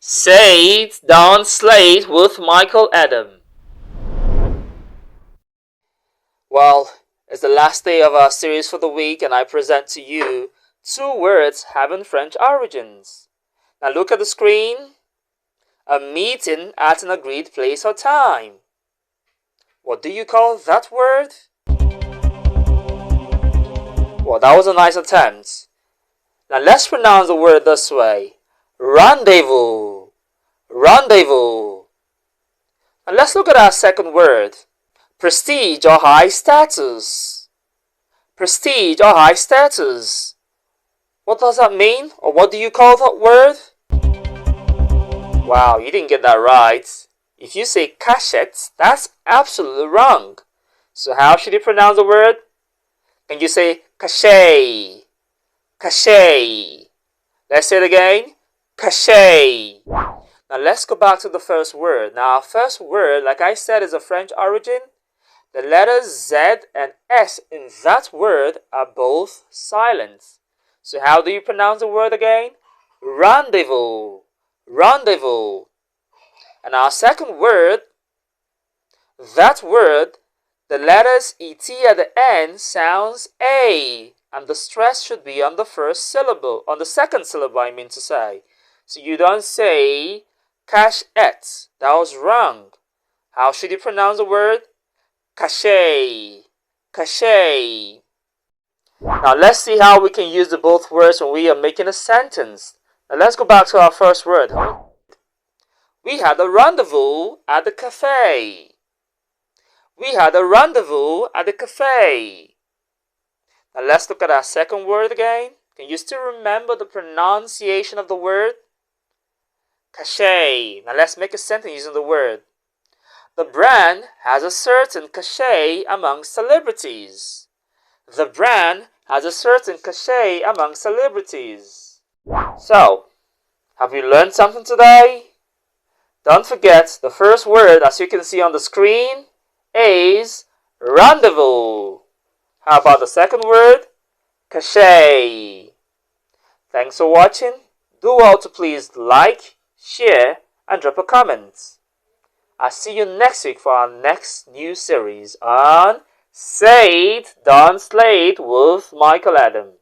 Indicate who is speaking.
Speaker 1: Say it, don't slay it with Michael Adam. Well, it's the last day of our series for the week, and I present to you two words having French origins. Now look at the screen. A meeting at an agreed place or time. What do you call that word? Well, that was a nice attempt. Now let's pronounce the word this way. Rendezvous. Rendezvous. Now let's look at our second word. Prestige or high status. Prestige or high status. What does that mean? Or what do you call that word? Wow, you didn't get that right. If you say cachet, that's absolutely wrong. So how should you pronounce the word? Can you say cachet? Cachet. Let's say it again. Cachet. Now let's go back to the first word. Now our first word, like I said, is of French origin. The letters Z and S in that word are both silent. So how do you pronounce the word again? Rendezvous. Rendezvous. And our second word, that word, the letters ET at the end sounds A. And the stress should be on the first syllable, on the second syllable I mean to say. So you don't say cachet. That was wrong. How should you pronounce the word? Cachet. Cachet. Now let's see how we can use the both words when we are making a sentence. Now let's go back to our first word. We had a rendezvous at the cafe. We had a rendezvous at the cafe. Now let's look at our second word again. Can you still remember the pronunciation of the word? Cachet. Now let's make a sentence using the word. The brand has a certain cachet among celebrities. The brand has a certain cachet among celebrities. So, have you learned something today? Don't forget, the first word, as you can see on the screen, is rendezvous. How about the second word? Cachet. Thanks for watching. Do well to please like, share, and drop a comment. I'll see you next week for our next new series on Say It, Don't Slay It with Michael Adam.